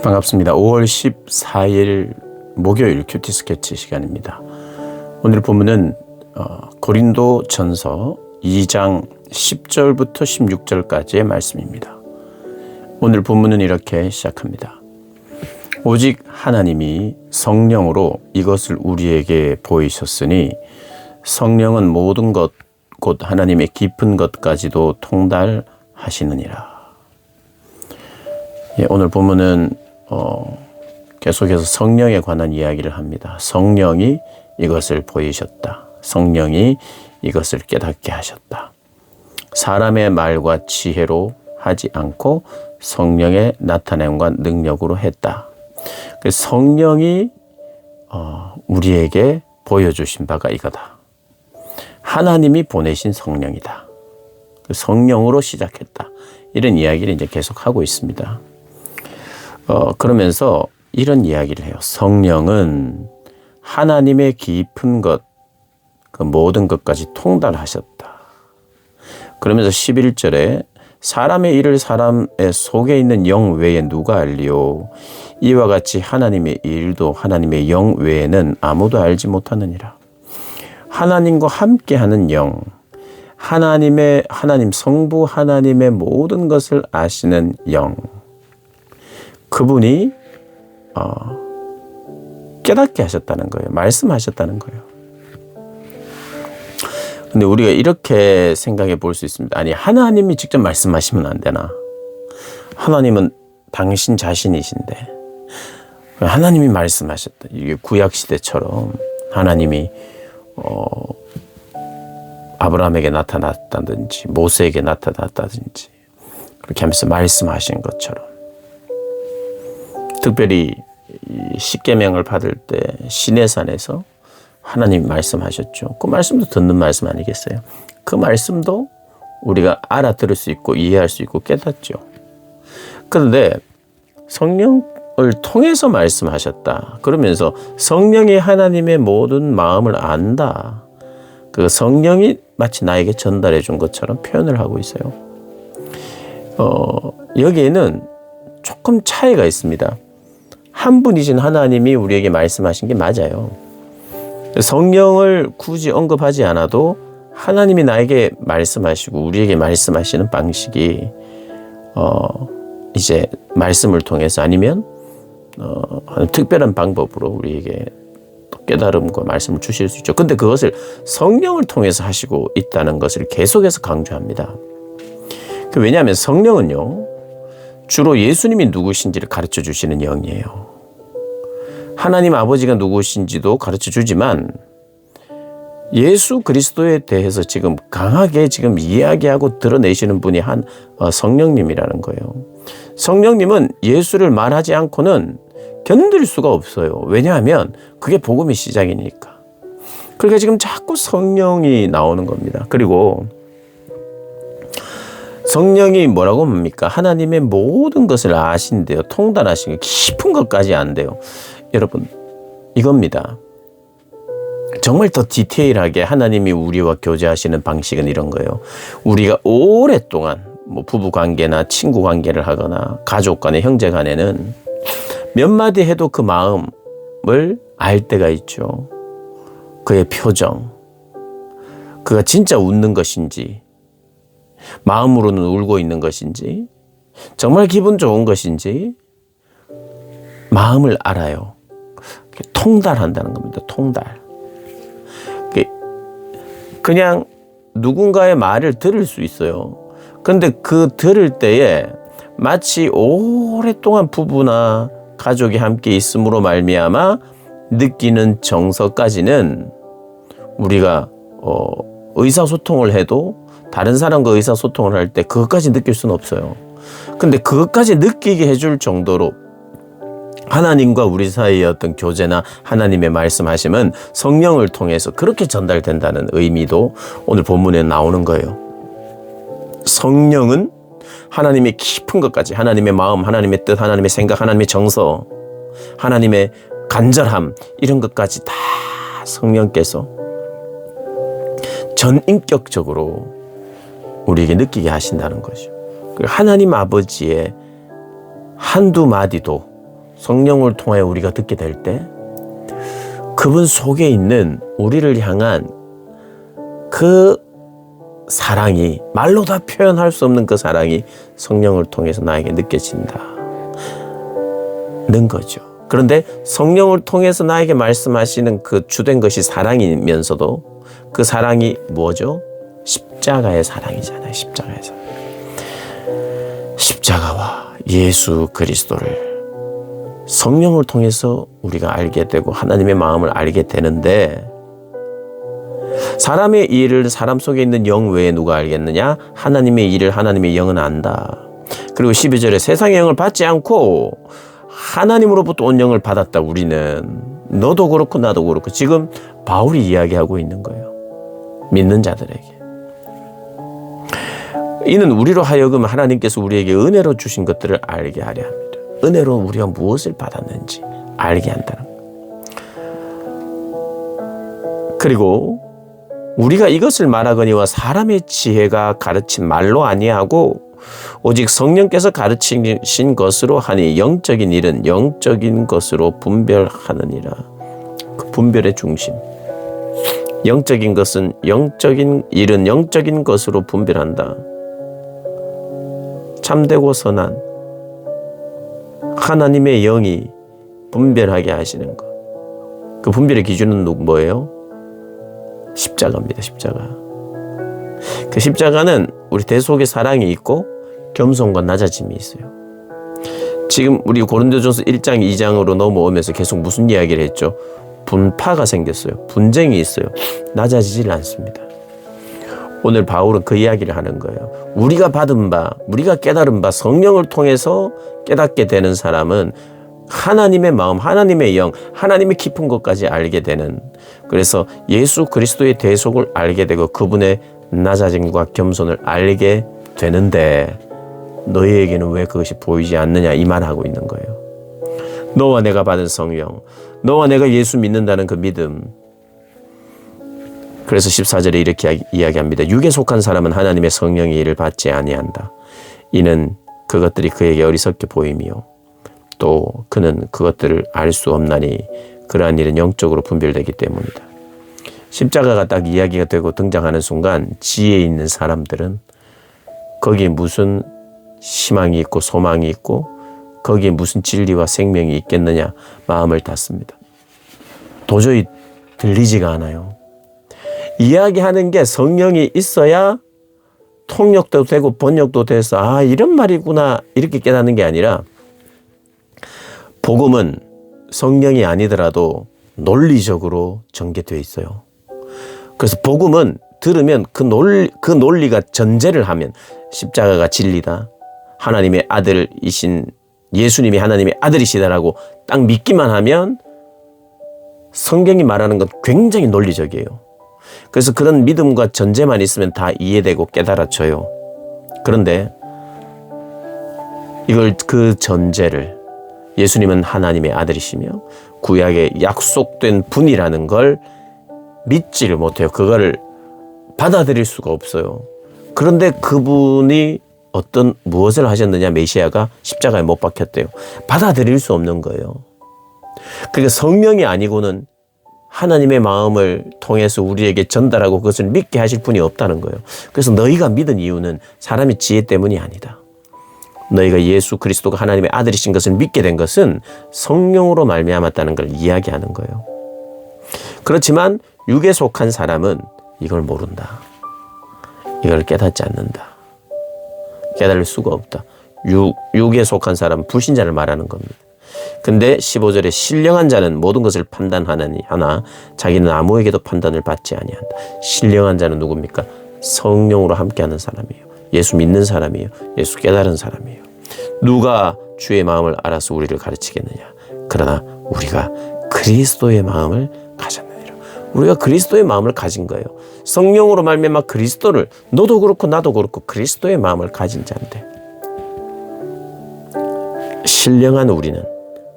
반갑습니다. 5월 14일 목요일 큐티 스케치 시간입니다. 오늘 본문은 고린도 전서 2장 10절부터 16절까지의 말씀입니다. 오늘 본문은 이렇게 시작합니다. 오직 하나님이 성령으로 이것을 우리에게 보이셨으니 성령은 모든 것 곧 하나님의 깊은 것까지도 통달하시느니라. 오늘 본문은 계속해서 성령에 관한 이야기를 합니다. 성령이 이것을 보이셨다. 성령이 이것을 깨닫게 하셨다. 사람의 말과 지혜로 하지 않고 성령의 나타냄과 능력으로 했다. 성령이 우리에게 보여주신 바가 이거다. 하나님이 보내신 성령이다. 성령으로 시작했다. 이런 이야기를 이제 계속하고 있습니다. 그러면서 이런 이야기를 해요. 성령은 하나님의 깊은 것, 그 모든 것까지 통달하셨다. 그러면서 11절에 사람의 일을 사람의 속에 있는 영 외에 누가 알리요? 이와 같이 하나님의 일도 하나님의 영 외에는 아무도 알지 못하느니라. 하나님과 함께하는 영, 하나님 성부 하나님의 모든 것을 아시는 영, 그분이 깨닫게 하셨다는 거예요. 말씀하셨다는 거예요. 근데 우리가 이렇게 생각해 볼 수 있습니다. 아니, 하나님이 직접 말씀하시면 안 되나? 하나님은 당신 자신이신데 하나님이 말씀하셨다. 이게 구약 시대처럼 하나님이 아브라함에게 나타났다든지 모세에게 나타났다든지 그렇게 하면서 말씀하신 것처럼, 특별히 십계명을 받을 때 시내산에서 하나님이 말씀하셨죠. 그 말씀도 듣는 말씀 아니겠어요? 그 말씀도 우리가 알아들을 수 있고 이해할 수 있고 깨닫죠. 그런데 성령을 통해서 말씀하셨다. 그러면서 성령이 하나님의 모든 마음을 안다. 그 성령이 마치 나에게 전달해 준 것처럼 표현을 하고 있어요. 여기에는 조금 차이가 있습니다. 한 분이신 하나님이 우리에게 말씀하신 게 맞아요. 성령을 굳이 언급하지 않아도 하나님이 나에게 말씀하시고 우리에게 말씀하시는 방식이 이제 말씀을 통해서 아니면 특별한 방법으로 우리에게 깨달음과 말씀을 주실 수 있죠. 근데 그것을 성령을 통해서 하시고 있다는 것을 계속해서 강조합니다. 왜냐하면 성령은요, 주로 예수님이 누구신지를 가르쳐 주시는 영이에요. 하나님 아버지가 누구신지도 가르쳐 주지만 예수 그리스도에 대해서 지금 강하게 지금 이야기하고 드러내시는 분이 성령님이라는 거예요. 성령님은 예수를 말하지 않고는 견딜 수가 없어요. 왜냐하면 그게 복음의 시작이니까. 그러니까 지금 자꾸 성령이 나오는 겁니다. 그리고 성령이 뭐라고 합니까? 하나님의 모든 것을 아신대요. 통달하시고 깊은 것까지 안대요. 여러분, 이겁니다. 정말 더 디테일하게 하나님이 우리와 교제하시는 방식은 이런 거예요. 우리가 오랫동안 부부 관계나 친구 관계를 하거나 가족 간에 형제 간에는 몇 마디 해도 그 마음을 알 때가 있죠. 그의 표정, 그가 진짜 웃는 것인지, 마음으로는 울고 있는 것인지, 정말 기분 좋은 것인지 마음을 알아요. 통달한다는 겁니다. 통달. 그냥 누군가의 말을 들을 수 있어요. 근데 그 들을 때에 마치 오랫동안 부부나 가족이 함께 있음으로 말미암아 느끼는 정서까지는 우리가 의사소통을 해도 다른 사람과 의사소통을 할 때 그것까지 느낄 수는 없어요. 근데 그것까지 느끼게 해줄 정도로 하나님과 우리 사이의 어떤 교제나 하나님의 말씀하심은 성령을 통해서 그렇게 전달된다는 의미도 오늘 본문에 나오는 거예요. 성령은 하나님의 깊은 것까지, 하나님의 마음, 하나님의 뜻, 하나님의 생각, 하나님의 정서, 하나님의 간절함, 이런 것까지 다 성령께서 전인격적으로 우리에게 느끼게 하신다는 거죠. 하나님 아버지의 한두 마디도 성령을 통하여 우리가 듣게 될 때 그분 속에 있는 우리를 향한 그 사랑이, 말로 다 표현할 수 없는 그 사랑이 성령을 통해서 나에게 느껴진다는 거죠. 그런데 성령을 통해서 나에게 말씀하시는 그 주된 것이 사랑이면서도 그 사랑이 뭐죠? 십자가의 사랑이잖아요. 십자가의 사랑. 십자가와 예수 그리스도를 성령을 통해서 우리가 알게 되고 하나님의 마음을 알게 되는데, 사람의 일을 사람 속에 있는 영 외에 누가 알겠느냐? 하나님의 일을 하나님의 영은 안다. 그리고 12절에 세상의 영을 받지 않고 하나님으로부터 온 영을 받았다. 우리는 너도 그렇고 나도 그렇고 지금 바울이 이야기하고 있는 거예요. 믿는 자들에게. 이는 우리로 하여금 하나님께서 우리에게 은혜로 주신 것들을 알게 하려 합니다. 은혜로 우리가 무엇을 받았는지 알게 한다는 거예요. 그리고 우리가 이것을 말하거니와 사람의 지혜가 가르친 말로 아니하고 오직 성령께서 가르치신 것으로 하니 영적인 일은 영적인 것으로 분별하느니라. 그 분별의 중심. 영적인 것은 영적인 일은 영적인 것으로 분별한다. 참되고 선한 하나님의 영이 분별하게 하시는 것. 그 분별의 기준은 뭐예요? 십자가입니다. 십자가. 그 십자가는 우리 대속의 사랑이 있고 겸손과 낮아짐이 있어요. 지금 우리 고린도전서 1장 2장으로 넘어오면서 계속 무슨 이야기를 했죠? 분파가 생겼어요. 분쟁이 있어요. 낮아지질 않습니다. 오늘 바울은 그 이야기를 하는 거예요. 우리가 받은 바, 우리가 깨달은 바, 성령을 통해서 깨닫게 되는 사람은 하나님의 마음, 하나님의 영, 하나님의 깊은 것까지 알게 되는, 그래서 예수 그리스도의 대속을 알게 되고 그분의 낮아짐과 겸손을 알게 되는데 너희에게는 왜 그것이 보이지 않느냐, 이 말하고 있는 거예요. 너와 내가 받은 성령, 너와 내가 예수 믿는다는 그 믿음. 그래서 14절에 이렇게 이야기합니다. 육에 속한 사람은 하나님의 성령의 일을 받지 아니한다. 이는 그것들이 그에게 어리석게 보임이요 또 그는 그것들을 알 수 없나니 그러한 일은 영적으로 분별되기 때문이다. 십자가가 딱 이야기가 되고 등장하는 순간 지혜 있는 사람들은 거기에 무슨 희망이 있고 소망이 있고 거기에 무슨 진리와 생명이 있겠느냐 마음을 닫습니다. 도저히 들리지가 않아요. 이야기하는 게 성령이 있어야 통역도 되고 번역도 돼서 아 이런 말이구나 이렇게 깨닫는 게 아니라, 복음은 성령이 아니더라도 논리적으로 전개되어 있어요. 그래서 복음은 들으면 그 논리가 전제를 하면 십자가가 진리다, 하나님의 아들이신 예수님이 하나님의 아들이시다라고 딱 믿기만 하면 성경이 말하는 건 굉장히 논리적이에요. 그래서 그런 믿음과 전제만 있으면 다 이해되고 깨달아져요. 그런데 이걸 그 전제를, 예수님은 하나님의 아들이시며 구약에 약속된 분이라는 걸 믿지를 못해요. 그거를 받아들일 수가 없어요. 그런데 그분이 무엇을 하셨느냐, 메시아가 십자가에 못 박혔대요. 받아들일 수 없는 거예요. 그러니까 성령이 아니고는 하나님의 마음을 통해서 우리에게 전달하고 그것을 믿게 하실 분이 없다는 거예요. 그래서 너희가 믿은 이유는 사람의 지혜 때문이 아니다. 너희가 예수 그리스도가 하나님의 아들이신 것을 믿게 된 것은 성령으로 말미암았다는 걸 이야기하는 거예요. 그렇지만 육에 속한 사람은 이걸 모른다. 이걸 깨닫지 않는다. 깨달을 수가 없다. 육에 속한 사람은 불신자를 말하는 겁니다. 근데 15절에 신령한 자는 모든 것을 판단하느니 하나 자기는 아무에게도 판단을 받지 아니한다. 신령한 자는 누굽니까? 성령으로 함께하는 사람이에요. 예수 믿는 사람이에요. 예수 깨달은 사람이에요. 누가 주의 마음을 알아서 우리를 가르치겠느냐? 그러나 우리가 그리스도의 마음을 가졌느니라. 우리가 그리스도의 마음을 가진 거예요. 성령으로 말미암아 그리스도를, 너도 그렇고 나도 그렇고 그리스도의 마음을 가진 자인데, 신령한 우리는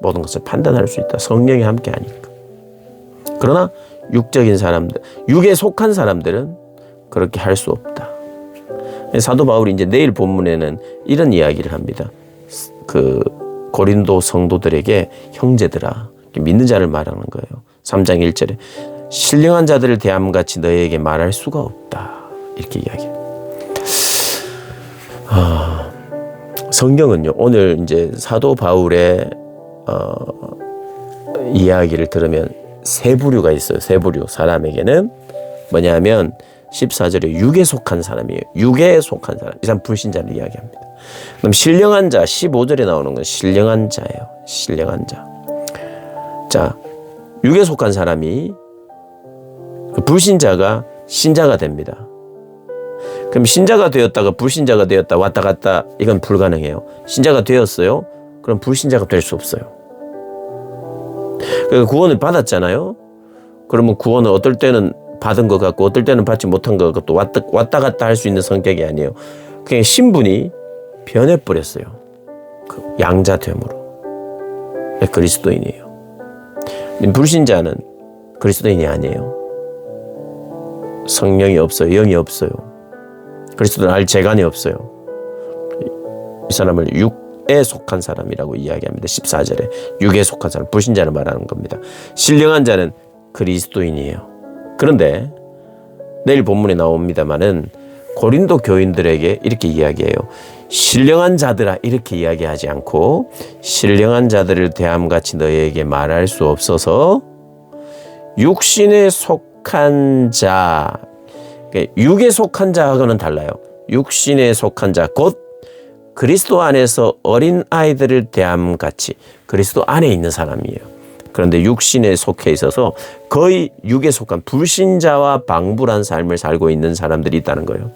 모든 것을 판단할 수 있다. 성령이 함께 하니까. 그러나 육적인 사람들, 육에 속한 사람들은 그렇게 할 수 없다. 사도 바울이 이제 내일 본문에는 이런 이야기를 합니다. 그 고린도 성도들에게 형제들아, 믿는 자를 말하는 거예요. 3장 1절에 신령한 자들을 대함같이 너희에게 말할 수가 없다. 이렇게 이야기해요. 성경은요, 오늘 이제 사도 바울의 이야기를 들으면 세 부류가 있어요. 세 부류. 사람에게는 뭐냐면 14절에 육에 속한 사람이에요. 육에 속한 사람. 이 사람 불신자를 이야기합니다. 그럼 신령한 자 15절에 나오는 건 신령한 자예요. 신령한 자. 자, 육에 속한 사람이 불신자가 신자가 됩니다. 그럼 신자가 되었다가 불신자가 되었다 왔다 갔다 이건 불가능해요. 신자가 되었어요. 그럼 불신자가 될 수 없어요. 그러니까 구원을 받았잖아요. 그러면 구원은 어떨 때는 받은 것 같고 어떨 때는 받지 못한 것 같고 또 왔다 갔다 할 수 있는 성격이 아니에요. 그냥 신분이 변해버렸어요. 그 양자됨으로. 그리스도인이에요. 불신자는 그리스도인이 아니에요. 성령이 없어요. 영이 없어요. 그리스도는 알 재간이 없어요. 이 사람을 육에 속한 사람이라고 이야기합니다. 14절에 육에 속한 사람, 불신자를 말하는 겁니다. 신령한 자는 그리스도인이에요. 그런데 내일 본문에 나옵니다마는 고린도 교인들에게 이렇게 이야기해요. 신령한 자들아 이렇게 이야기하지 않고 신령한 자들을 대함같이 너희에게 말할 수 없어서 육신에 속한 자, 육에 속한 자하고는 달라요. 육신에 속한 자, 곧 그리스도 안에서 어린 아이들을 대함같이 그리스도 안에 있는 사람이에요. 그런데 육신에 속해 있어서 거의 육에 속한 불신자와 방불한 삶을 살고 있는 사람들이 있다는 거예요.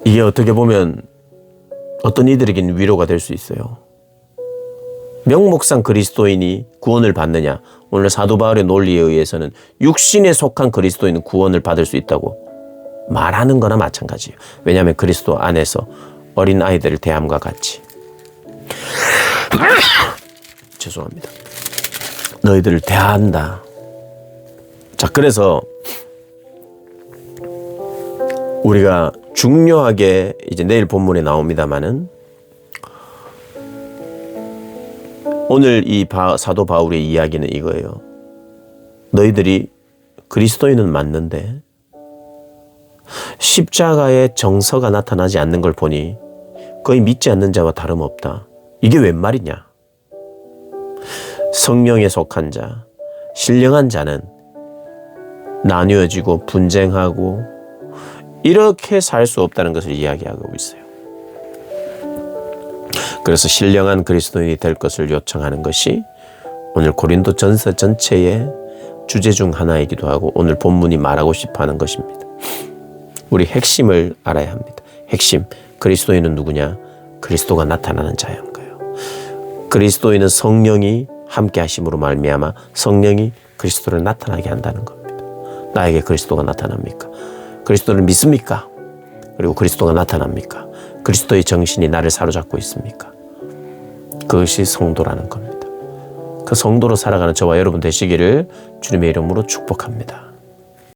이게 어떻게 보면 어떤 이들에게는 위로가 될 수 있어요. 명목상 그리스도인이 구원을 받느냐? 오늘 사도 바울의 논리에 의해서는 육신에 속한 그리스도인은 구원을 받을 수 있다고 말하는 거나 마찬가지예요. 왜냐하면 그리스도 안에서 어린 아이들을 대함과 같이 죄송합니다. 너희들을 대한다. 자, 그래서 우리가 중요하게 이제 내일 본문에 나옵니다마는 오늘 이 사도 바울의 이야기는 이거예요. 너희들이 그리스도인은 맞는데 십자가의 정서가 나타나지 않는 걸 보니 거의 믿지 않는 자와 다름없다. 이게 웬 말이냐? 성령에 속한 자, 신령한 자는 나뉘어지고 분쟁하고 이렇게 살 수 없다는 것을 이야기하고 있어요. 그래서 신령한 그리스도인이 될 것을 요청하는 것이 오늘 고린도 전서 전체의 주제 중 하나이기도 하고 오늘 본문이 말하고 싶어하는 것입니다. 우리 핵심을 알아야 합니다. 핵심, 그리스도인은 누구냐? 그리스도가 나타나는 자인 거예요. 그리스도인은 성령이 함께 하심으로 말미암아 성령이 그리스도를 나타나게 한다는 겁니다. 나에게 그리스도가 나타납니까? 그리스도를 믿습니까? 그리고 그리스도가 나타납니까? 그리스도의 정신이 나를 사로잡고 있습니까? 그것이 성도라는 겁니다. 그 성도로 살아가는 저와 여러분 되시기를 주님의 이름으로 축복합니다.